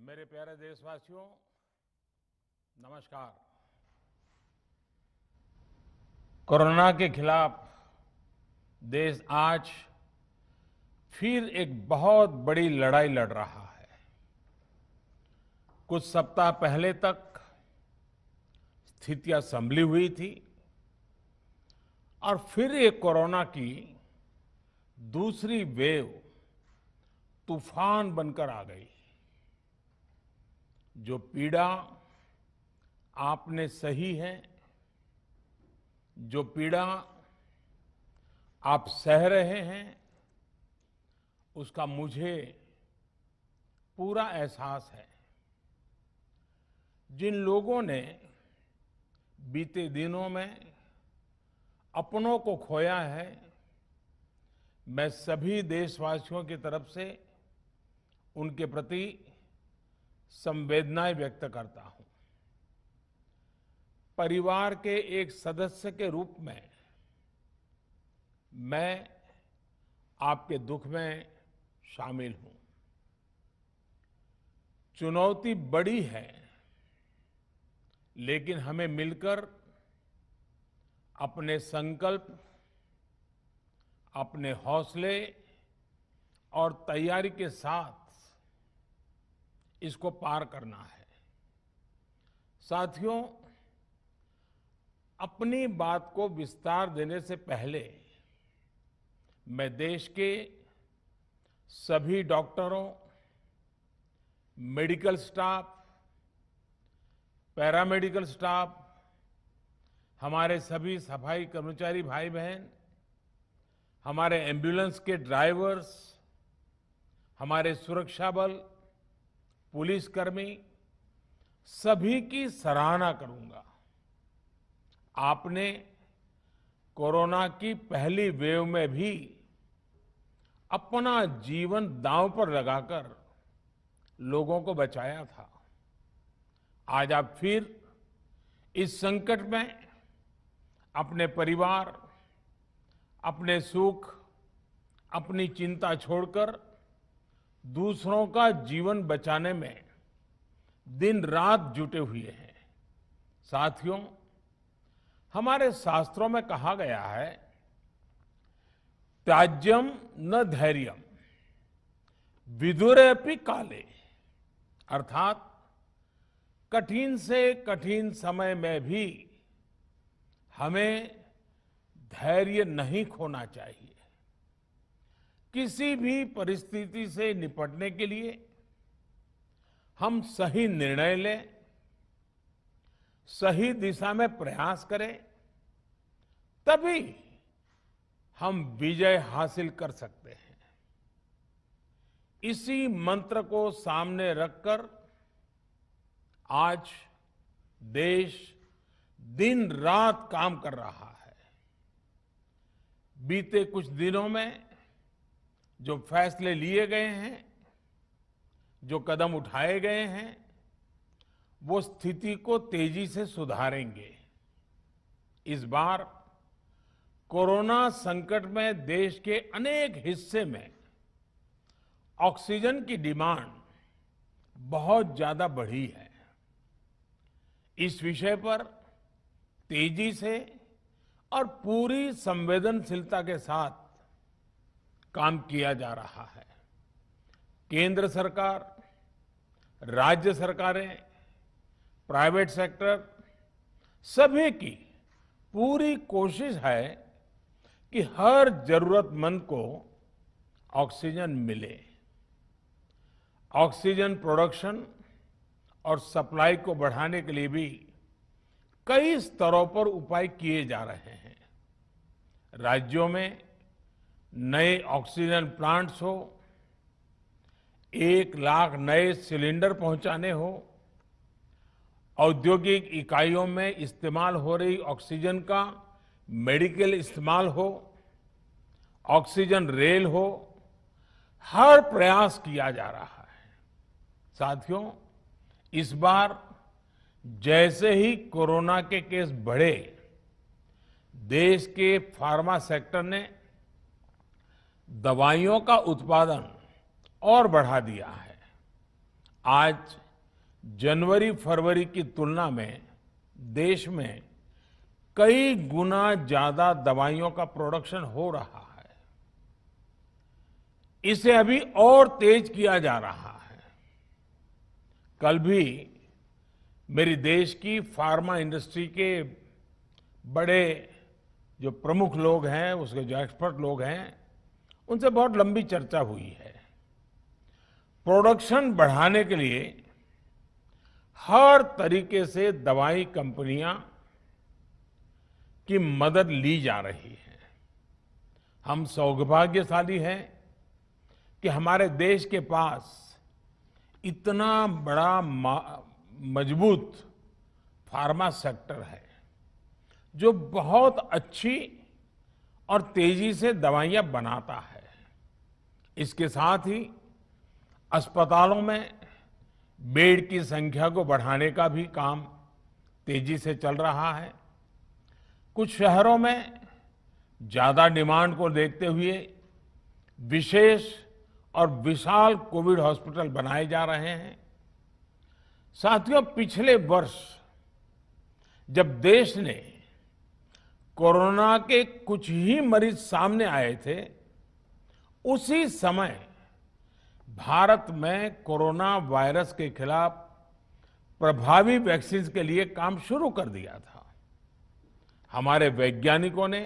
मेरे प्यारे देशवासियों, नमस्कार। कोरोना के खिलाफ देश आज फिर एक बहुत बड़ी लड़ाई लड़ रहा है। कुछ सप्ताह पहले तक स्थितियां संभली हुई थी और फिर एक कोरोना की दूसरी वेव तूफान बनकर आ गई। जो पीड़ा आपने सही है, जो पीड़ा आप सह रहे हैं, उसका मुझे पूरा एहसास है। जिन लोगों ने बीते दिनों में अपनों को खोया है, मैं सभी देशवासियों की तरफ से उनके प्रति संवेदनाएं व्यक्त करता हूं। परिवार के एक सदस्य के रूप में मैं आपके दुख में शामिल हूं। चुनौती बड़ी है, लेकिन हमें मिलकर अपने संकल्प, अपने हौसले और तैयारी के साथ इसको पार करना है। साथियों, अपनी बात को विस्तार देने से पहले मैं देश के सभी डॉक्टरों, मेडिकल स्टाफ, पैरामेडिकल स्टाफ, हमारे सभी सफाई कर्मचारी भाई बहन, हमारे एम्बुलेंस के ड्राइवर्स, हमारे सुरक्षा बल, पुलिसकर्मी, सभी की सराहना करूंगा। आपने कोरोना की पहली वेव में भी अपना जीवन दांव पर लगाकर लोगों को बचाया था। आज आप फिर इस संकट में अपने परिवार, अपने सुख, अपनी चिंता छोड़कर दूसरों का जीवन बचाने में दिन रात जुटे हुए हैं। साथियों, हमारे शास्त्रों में कहा गया है, त्याज्यम न धैर्यम विदुरेऽपि काले, अर्थात कठिन से कठिन समय में भी हमें धैर्य नहीं खोना चाहिए। किसी भी परिस्थिति से निपटने के लिए हम सही निर्णय लें, सही दिशा में प्रयास करें, तभी हम विजय हासिल कर सकते हैं। इसी मंत्र को सामने रखकर आज देश दिन रात काम कर रहा है। बीते कुछ दिनों में जो फैसले लिए गए हैं, जो कदम उठाए गए हैं, वो स्थिति को तेजी से सुधारेंगे। इस बार कोरोना संकट में देश के अनेक हिस्से में ऑक्सीजन की डिमांड बहुत ज्यादा बढ़ी है। इस विषय पर तेजी से और पूरी संवेदनशीलता के साथ काम किया जा रहा है। केंद्र सरकार, राज्य सरकारें, प्राइवेट सेक्टर, सभी की पूरी कोशिश है कि हर जरूरतमंद को ऑक्सीजन मिले। ऑक्सीजन प्रोडक्शन और सप्लाई को बढ़ाने के लिए भी कई स्तरों पर उपाय किए जा रहे हैं। राज्यों में नए ऑक्सीजन प्लांट्स हो, 1 लाख नए सिलेंडर पहुंचाने हो, औद्योगिक इकाइयों में इस्तेमाल हो रही ऑक्सीजन का मेडिकल इस्तेमाल हो, ऑक्सीजन रेल हो, हर प्रयास किया जा रहा है। साथियों, इस बार जैसे ही कोरोना के केस बढ़े, देश के फार्मा सेक्टर ने दवाइयों का उत्पादन और बढ़ा दिया है। आज जनवरी फरवरी की तुलना में देश में कई गुना ज्यादा दवाइयों का प्रोडक्शन हो रहा है। इसे अभी और तेज किया जा रहा है। कल भी मेरी देश की फार्मा इंडस्ट्री के बड़े जो प्रमुख लोग हैं, उसके जो एक्सपर्ट लोग हैं, उनसे बहुत लंबी चर्चा हुई है। प्रोडक्शन बढ़ाने के लिए हर तरीके से दवाई कंपनियां की मदद ली जा रही है। हम सौभाग्यशाली हैं कि हमारे देश के पास इतना बड़ा मजबूत फार्मा सेक्टर है जो बहुत अच्छी और तेजी से दवाइयां बनाता है। इसके साथ ही अस्पतालों में बेड की संख्या को बढ़ाने का भी काम तेजी से चल रहा है। कुछ शहरों में ज्यादा डिमांड को देखते हुए विशेष और विशाल कोविड हॉस्पिटल बनाए जा रहे हैं। साथियों, पिछले वर्ष जब देश ने कोरोना के कुछ ही मरीज सामने आए थे, उसी समय भारत में कोरोना वायरस के खिलाफ प्रभावी वैक्सीन के लिए काम शुरू कर दिया था। हमारे वैज्ञानिकों ने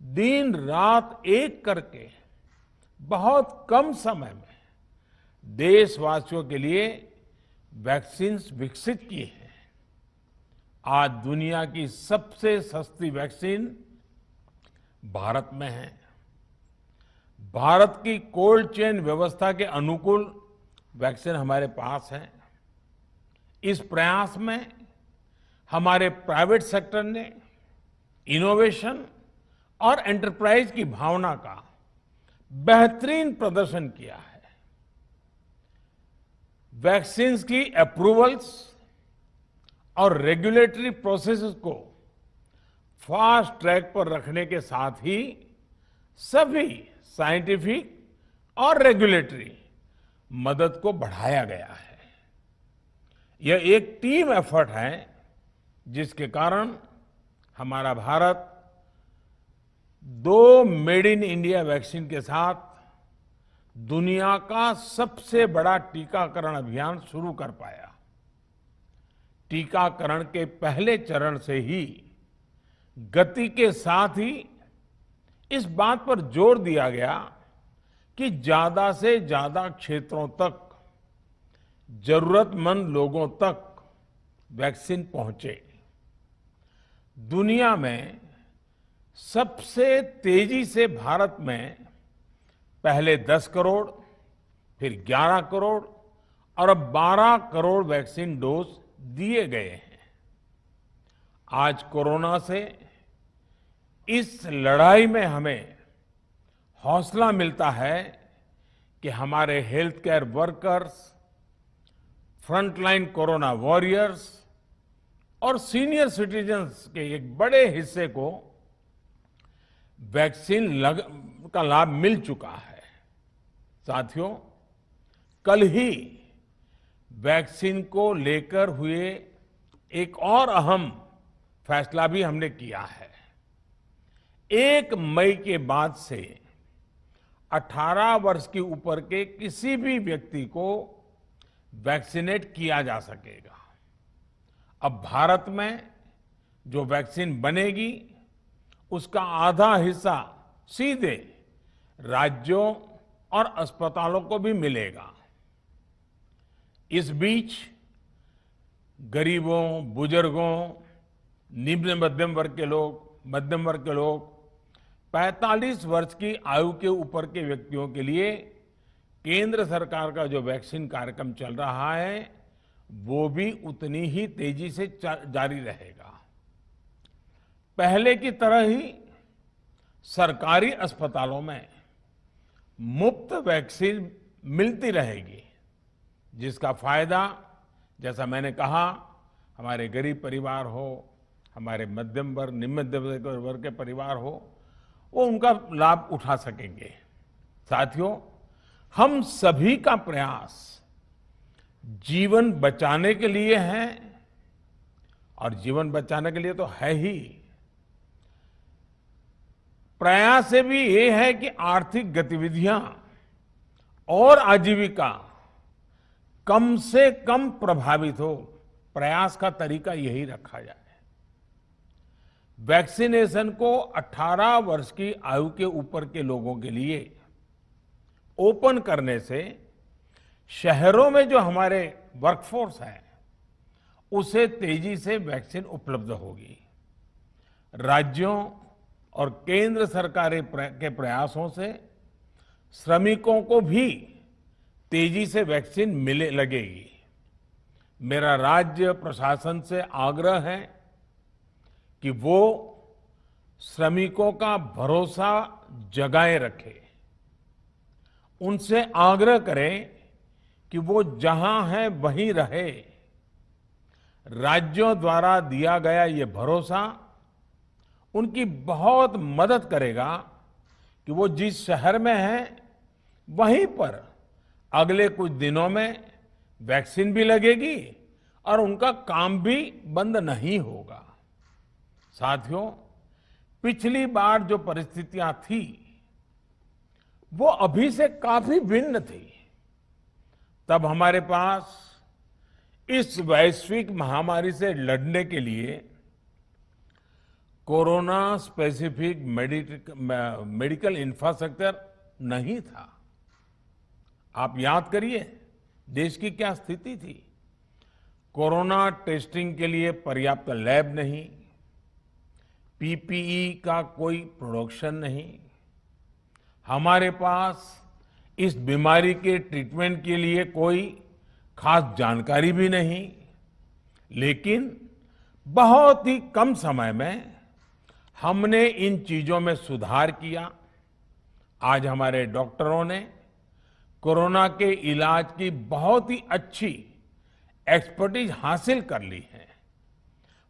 दिन रात एक करके बहुत कम समय में देशवासियों के लिए वैक्सीन विकसित की है। आज दुनिया की सबसे सस्ती वैक्सीन भारत में है। भारत की कोल्ड चेन व्यवस्था के अनुकूल वैक्सीन हमारे पास है। इस प्रयास में हमारे प्राइवेट सेक्टर ने इनोवेशन और एंटरप्राइज की भावना का बेहतरीन प्रदर्शन किया है। वैक्सीन्स की अप्रूवल्स और रेगुलेटरी प्रोसेसेस को फास्ट ट्रैक पर रखने के साथ ही सभी साइंटिफिक और रेगुलेटरी मदद को बढ़ाया गया है। यह एक टीम एफर्ट है जिसके कारण हमारा Bharat 2 made in India vaccine के साथ दुनिया का सबसे बड़ा टीकाकरण अभियान शुरू कर पाया। टीकाकरण के पहले चरण से ही गति के साथ ही इस बात पर जोर दिया गया कि ज्यादा से ज्यादा क्षेत्रों तक, जरूरतमंद लोगों तक वैक्सीन पहुंचे। दुनिया में सबसे तेजी से भारत में पहले 10 करोड़, फिर 11 करोड़ और अब 12 करोड़ वैक्सीन डोज दिए गए हैं। आज कोरोना से इस लड़ाई में हमें हौसला मिलता है कि हमारे health care workers, frontline corona warriors और सीनियर सिटीजन्स के एक बड़े हिस्से को वैक्सीन का लाभ मिल चुका है। साथियों, कल ही वैक्सीन को लेकर हुए एक और अहम फैसला भी हमने किया है। 1 मई के बाद से 18 वर्ष के ऊपर के किसी भी व्यक्ति को वैक्सीनेट किया जा सकेगा। अब भारत में जो वैक्सीन बनेगी उसका आधा हिस्सा सीधे राज्यों और अस्पतालों को भी मिलेगा। इस बीच गरीबों, बुजुर्गों, निम्न मध्यम वर्ग के लोग 45 वर्ष की आयु के ऊपर के व्यक्तियों के लिए केंद्र सरकार का जो वैक्सीन कार्यक्रम चल रहा है वो भी उतनी ही तेजी से जारी रहेगा। पहले की तरह ही सरकारी अस्पतालों में मुफ्त वैक्सीन मिलती रहेगी, जिसका फायदा, जैसा मैंने कहा, हमारे गरीब परिवार हो, हमारे मध्यम वर्ग, निम्न मध्यम वर्ग के परिवार हो, वो उनका लाभ उठा सकेंगे। साथियों, हम सभी का प्रयास जीवन बचाने के लिए है, और जीवन बचाने के लिए तो है ही। प्रयास से भी ये है कि आर्थिक गतिविधियां और आजीविका कम से कम प्रभावित हो। प्रयास का तरीका यही रखा जाए। वैक्सीनेशन को 18 वर्ष की आयु के ऊपर के लोगों के लिए ओपन करने से शहरों में जो हमारे वर्कफोर्स है उसे तेजी से वैक्सीन उपलब्ध होगी। राज्यों और केंद्र सरकार के प्रयासों से श्रमिकों को भी तेजी से वैक्सीन मिले लगेगी। मेरा राज्य प्रशासन से आग्रह है कि वो श्रमिकों का भरोसा जगाए रखे। उनसे आग्रह करें कि वो जहां है वहीं रहे। राज्यों द्वारा दिया गया ये भरोसा उनकी बहुत मदद करेगा कि वो जिस शहर में हैं वहीं पर अगले कुछ दिनों में वैक्सीन भी लगेगी और उनका काम भी बंद नहीं होगा। साथियों, पिछली बार जो परिस्थितियां थी वो अभी से काफी भिन्न थी। तब हमारे पास इस वैश्विक महामारी से लड़ने के लिए कोरोना स्पेसिफिक मेडिकल इंफ्रास्ट्रक्चर नहीं था। आप याद करिए देश की क्या स्थिति थी। कोरोना टेस्टिंग के लिए पर्याप्त लैब नहीं, पीपीई का कोई प्रोडक्शन नहीं, हमारे पास इस बीमारी के ट्रीटमेंट के लिए कोई खास जानकारी भी नहीं। लेकिन बहुत ही कम समय में हमने इन चीजों में सुधार किया। आज हमारे डॉक्टरों ने कोरोना के इलाज की बहुत ही अच्छी एक्सपर्टीज हासिल कर ली है।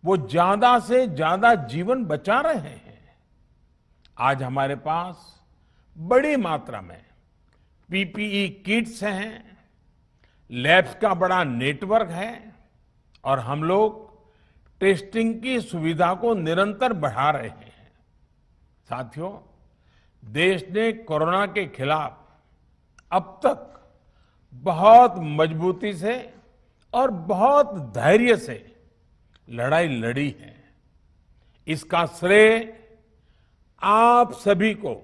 वो ज्यादा से ज्यादा जीवन बचा रहे हैं। आज हमारे पास बड़ी मात्रा में पीपीई किट्स हैं, लैब्स का बड़ा नेटवर्क है और हम लोग टेस्टिंग की सुविधा को निरंतर बढ़ा रहे हैं। साथियों, देश ने कोरोना के खिलाफ अब तक बहुत मजबूती से और बहुत धैर्य से लड़ाई लड़ी है। इसका श्रेय आप सभी को,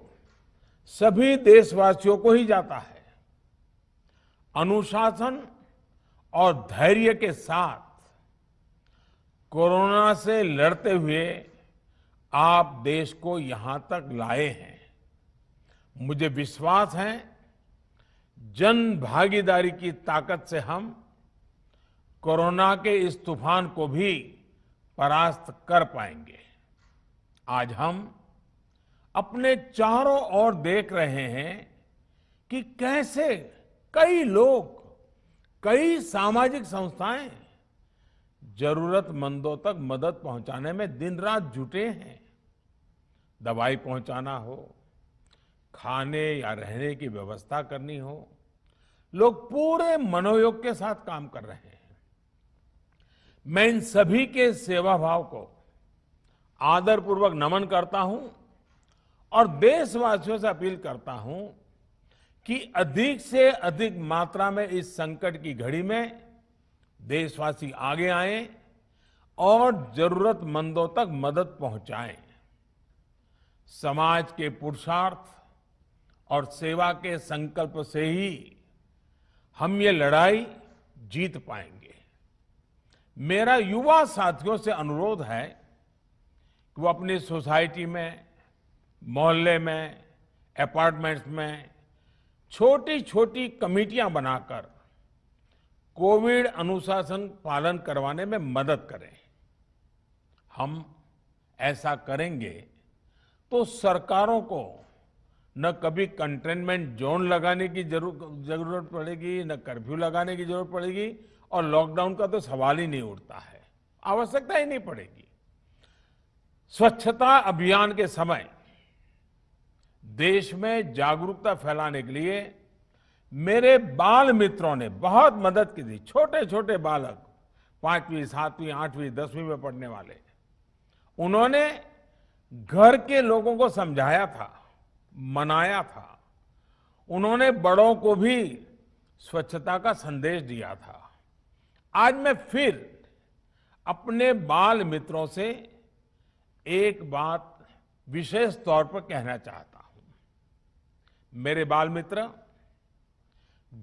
सभी देशवासियों को ही जाता है। अनुशासन और धैर्य के साथ कोरोना से लड़ते हुए आप देश को यहां तक लाए हैं। मुझे विश्वास है जन भागीदारी की ताकत से हम कोरोना के इस तूफान को भी परास्त कर पाएंगे। आज हम अपने चारों ओर देख रहे हैं कि कैसे कई लोग, कई सामाजिक संस्थाएं जरूरतमंदों तक मदद पहुंचाने में दिन रात जुटे हैं। दवाई पहुंचाना हो, खाने या रहने की व्यवस्था करनी हो, लोग पूरे मनोयोग के साथ काम कर रहे हैं। मैं इन सभी के सेवा भाव को आदरपूर्वक नमन करता हूं और देशवासियों से अपील करता हूं कि अधिक से अधिक मात्रा में इस संकट की घड़ी में देशवासी आगे आएं और जरूरतमंदों तक मदद पहुंचाएं। समाज के पुरुषार्थ और सेवा के संकल्प से ही हम ये लड़ाई जीत पाएंगे। मेरा युवा साथियों से अनुरोध है कि वो अपनी सोसाइटी में, मोहल्ले में, अपार्टमेंट्स में छोटी छोटी कमेटियां बनाकर कोविड अनुशासन पालन करवाने में मदद करें। हम ऐसा करेंगे तो सरकारों को न कभी कंटेनमेंट जोन लगाने की जरूरत पड़ेगी, न कर्फ्यू लगाने की जरूरत पड़ेगी और लॉकडाउन का तो सवाल ही नहीं उठता है, आवश्यकता ही नहीं पड़ेगी। स्वच्छता अभियान के समय देश में जागरूकता फैलाने के लिए मेरे बाल मित्रों ने बहुत मदद की थी। छोटे छोटे बालक 5वीं 7वीं 8वीं 10वीं में पढ़ने वाले, उन्होंने घर के लोगों को समझाया था, मनाया था। उन्होंने बड़ों को भी स्वच्छता का संदेश दिया था। आज मैं फिर अपने बाल मित्रों से एक बात विशेष तौर पर कहना चाहता हूं। मेरे बाल मित्र,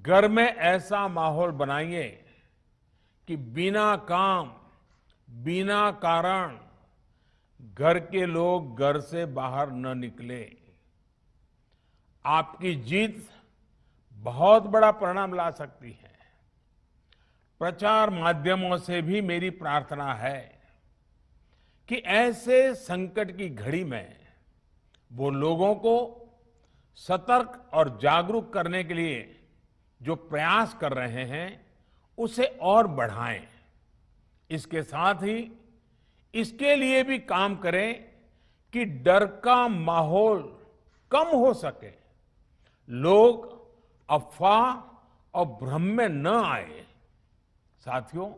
घर में ऐसा माहौल बनाइए कि बिना काम, बिना कारण घर के लोग घर से बाहर न निकले। आपकी जीत बहुत बड़ा परिणाम ला सकती है। प्रचार माध्यमों से भी मेरी प्रार्थना है कि ऐसे संकट की घड़ी में वो लोगों को सतर्क और जागरूक करने के लिए जो प्रयास कर रहे हैं उसे और बढ़ाएं। इसके साथ ही इसके लिए भी काम करें कि डर का माहौल कम हो सके, लोग अफवाह और भ्रम में न आए। साथियों,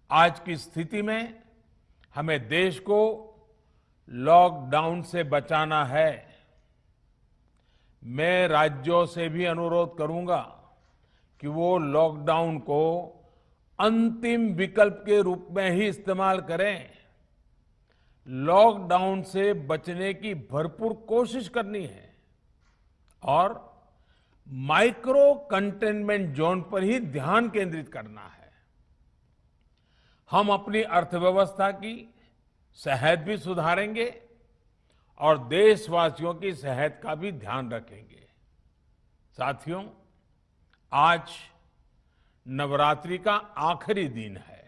आज की स्थिति में हमें देश को लॉकडाउन से बचाना है। मैं राज्यों से भी अनुरोध करूंगा कि वो लॉकडाउन को अंतिम विकल्प के रूप में ही इस्तेमाल करें। लॉकडाउन से बचने की भरपूर कोशिश करनी है और माइक्रो कंटेनमेंट जोन पर ही ध्यान केंद्रित करना है। हम अपनी अर्थव्यवस्था की सेहत भी सुधारेंगे और देशवासियों की सेहत का भी ध्यान रखेंगे। साथियों, आज नवरात्रि का आखिरी दिन है।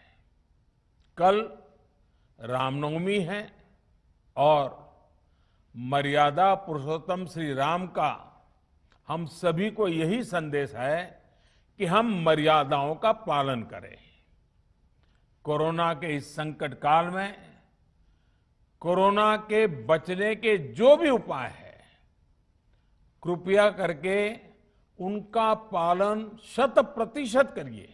कल रामनवमी है और मर्यादा पुरुषोत्तम श्री राम का हम सभी को यही संदेश है कि हम मर्यादाओं का पालन करें। कोरोना के इस संकट काल में कोरोना के बचने के जो भी उपाय है, कृपया करके उनका पालन 100% करिए।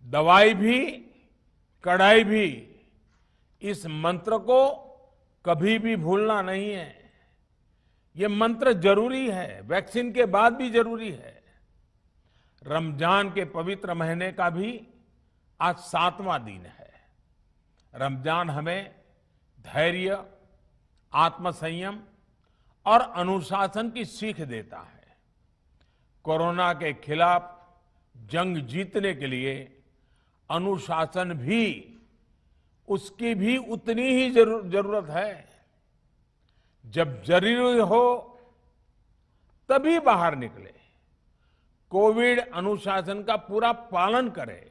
दवाई भी, कड़ाई भी, इस मंत्र को कभी भी भूलना नहीं है। ये मंत्र जरूरी है, वैक्सीन के बाद भी जरूरी है। रमजान के पवित्र महीने का भी आज 7वां दिन है। रमजान हमें धैर्य, आत्मसंयम और अनुशासन की सीख देता है। कोरोना के खिलाफ जंग जीतने के लिए अनुशासन भी, उसकी भी उतनी ही जरूरत है। जब जरूरी हो तभी बाहर निकले। कोविड अनुशासन का पूरा पालन करें।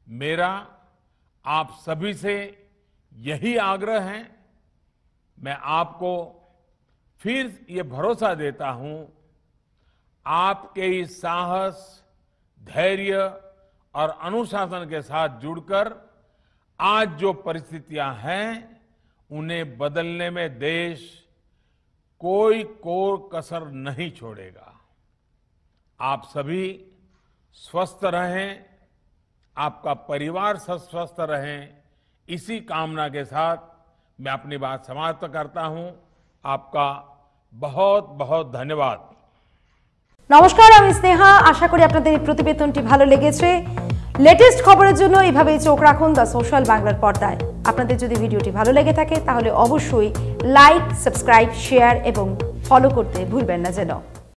मेरा आप सभी से यही आग्रह है। मैं आपको फिर ये भरोसा देता हूं, आपके इस साहस, धैर्य और अनुशासन के साथ जुड़कर आज जो परिस्थितियां हैं उन्हें बदलने में देश कोई कसर नहीं छोड़ेगा। आप सभी स्वस्थ रहें, आपका परिवार स्वस्थ रहें, इसी कामना के साथ मैं अपनी बात समाप्त करता हूं। आपका बहुत बहुत धन्यवाद। नमस्कार, আমি স্নেহা। আশা করি আপনাদের এই প্রতিবেদনটি ভালো লেগেছে। লেটেস্ট খবরের জন্য এইভাবেই চোখ রাখুন দ্য সোশ্যাল বাংলার পর্দায়। আপনাদের যদি ভিডিওটি ভালো লেগে থাকে তাহলে অবশ্যই লাইক, সাবস্ক্রাইব, শেয়ার এবং ফলো করতে ভুলবেন না যেন।